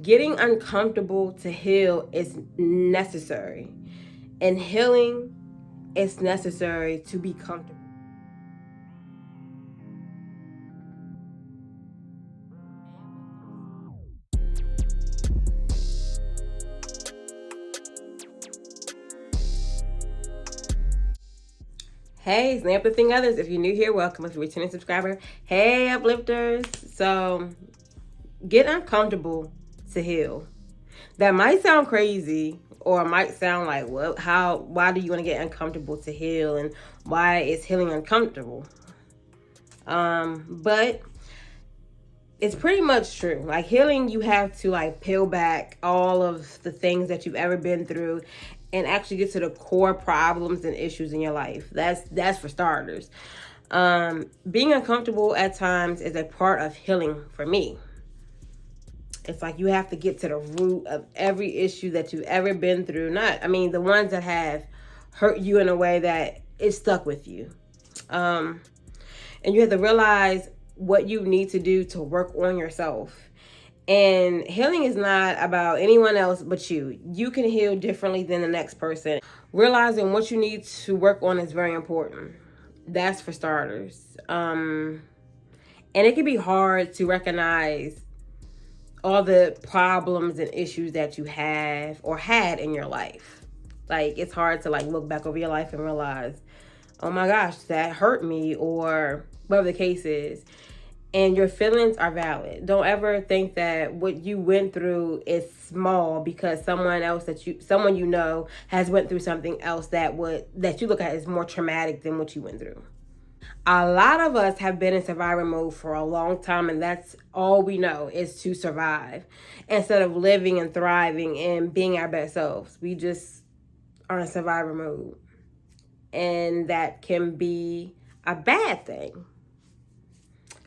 Getting uncomfortable to heal is necessary, and healing is necessary to be comfortable. Hey, it's NayUplifting Others. If you're new here, welcome. If you're a returning subscriber, hey, uplifters. So, get uncomfortable to heal. That might sound crazy, or it might sound like, well, why do you want to get uncomfortable to heal, and why is healing uncomfortable? But it's pretty much true. Like, healing, you have to like peel back all of the things that you've ever been through and actually get to the core problems and issues in your life. That's for starters. Being uncomfortable at times is a part of healing for me. It's like you have to get to the root of every issue that you've ever been through. The ones that have hurt you in a way that it stuck with you. And you have to realize what you need to do to work on yourself. And healing is not about anyone else but you. You can heal differently than the next person. Realizing what you need to work on is very important. That's for starters. And it can be hard to recognize all the problems and issues that you have or had in your life. Like, it's hard to like look back over your life and realize, oh my gosh, that hurt me, or whatever the case is. And your feelings are valid. Don't ever think that what you went through is small because someone you know has went through something else that you look at as more traumatic than what you went through. A lot of us have been in survival mode for a long time, and that's all we know is to survive instead of living and thriving and being our best selves. We just are in survival mode, and that can be a bad thing.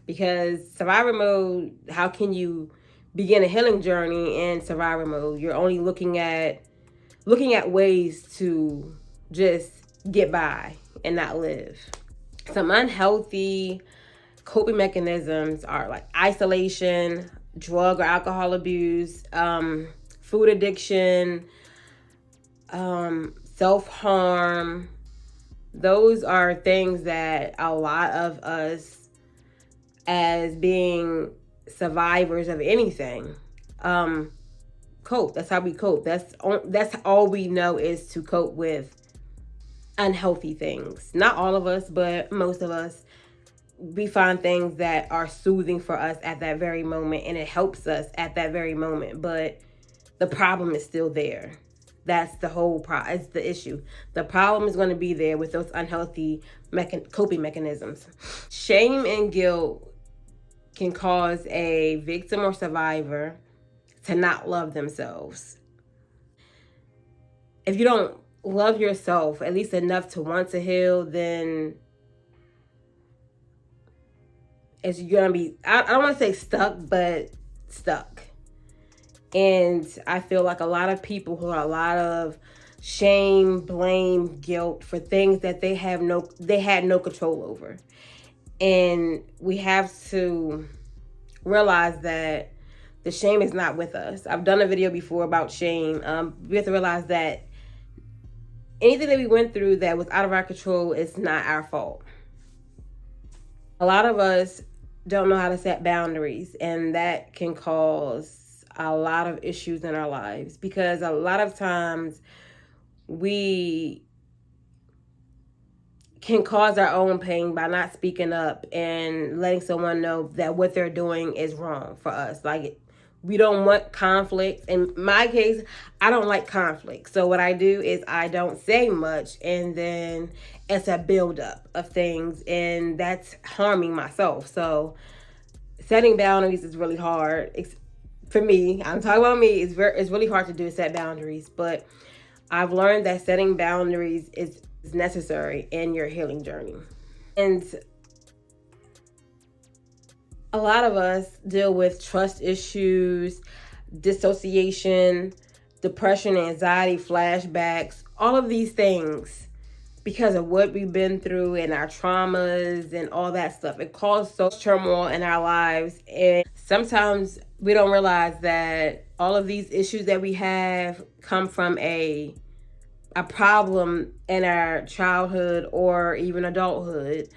Because survival mode, how can you begin a healing journey in survival mode? You're only looking at ways to just get by and not live. Some unhealthy coping mechanisms are like isolation, drug or alcohol abuse, food addiction, self-harm. Those are things that a lot of us, as being survivors of anything, cope. That's how we cope. That's all we know is to cope with unhealthy things. Not all of us, but most of us. We find things that are soothing for us at that very moment, and it helps us at that very moment, but the problem is still there. That's the whole it's the issue. The problem is going to be there with those unhealthy coping mechanisms. Shame and guilt can cause a victim or survivor to not love themselves. If you don't love yourself at least enough to want to heal, then it's gonna be, I don't want to say stuck, but stuck. And I feel like a lot of people who are a lot of shame, blame, guilt for things that they had no control over. And we have to realize that the shame is not with us. I've done a video before about shame. We have to realize that anything that we went through that was out of our control is not our fault. A lot of us don't know how to set boundaries, and that can cause a lot of issues in our lives, because a lot of times we can cause our own pain by not speaking up and letting someone know that what they're doing is wrong for us. Like, we don't want conflict. In my case, I don't like conflict. So what I do is I don't say much, and then it's a buildup of things, and that's harming myself. So setting boundaries is really hard. For me, I'm talking about me, it's really hard to do, set boundaries. But I've learned that setting boundaries is necessary in your healing journey. And a lot of us deal with trust issues, dissociation, depression, anxiety, flashbacks, all of these things because of what we've been through and our traumas and all that stuff. It causes so much turmoil in our lives. And sometimes we don't realize that all of these issues that we have come from a problem in our childhood or even adulthood.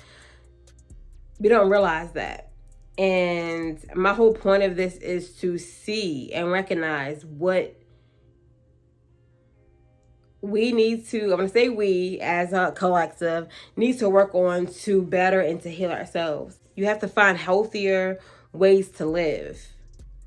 We don't realize that. And my whole point of this is to see and recognize what we need to, I'm going to say we as a collective, need to work on to better and to heal ourselves. You have to find healthier ways to live.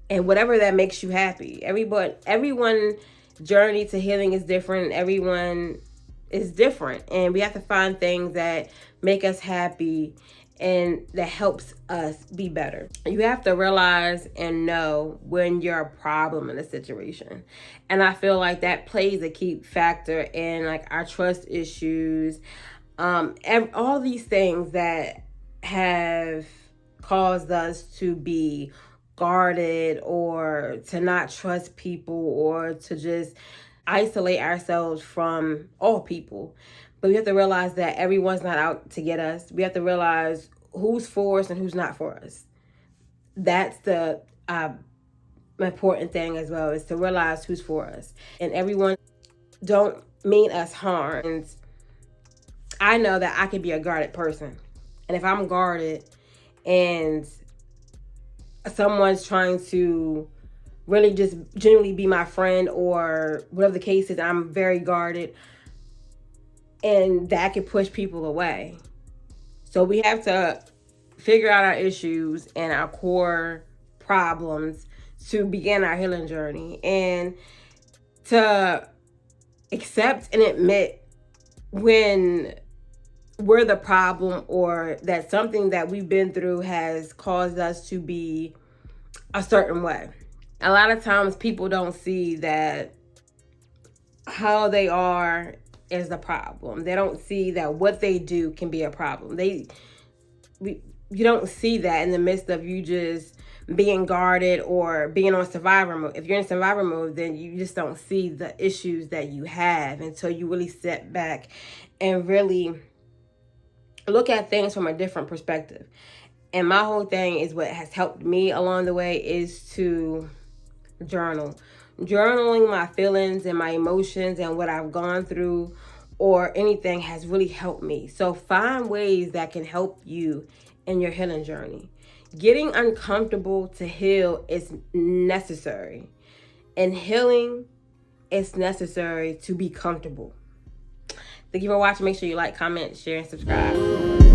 And whatever that makes you happy. Everyone journey to healing is different. Everyone is different. And we have to find things that make us happy and that helps us be better. You have to realize and know when you're a problem in a situation. And I feel like that plays a key factor in like our trust issues, all these things that have caused us to be guarded or to not trust people or to just isolate ourselves from all people. But we have to realize that everyone's not out to get us. We have to realize who's for us and who's not for us. That's the important thing as well, is to realize who's for us. And everyone don't mean us harm. And I know that I can be a guarded person. And if I'm guarded and someone's trying to really just genuinely be my friend or whatever the case is, I'm very guarded, and that can push people away. So we have to figure out our issues and our core problems to begin our healing journey, and to accept and admit when we're the problem or that something that we've been through has caused us to be a certain way. A lot of times people don't see that how they are is the problem. They don't see that what they do can be a problem. You don't see that in the midst of you just being guarded or being on survivor mode. If you're in survivor mode, then you just don't see the issues that you have until you really sit back and really look at things from a different perspective. And my whole thing is, what has helped me along the way is to journal. Journaling my feelings and my emotions and what I've gone through or anything has really helped me. So find ways that can help you in your healing journey. Getting uncomfortable to heal is necessary. And healing is necessary to be comfortable. Thank you for watching. Make sure you like, comment, share, and subscribe.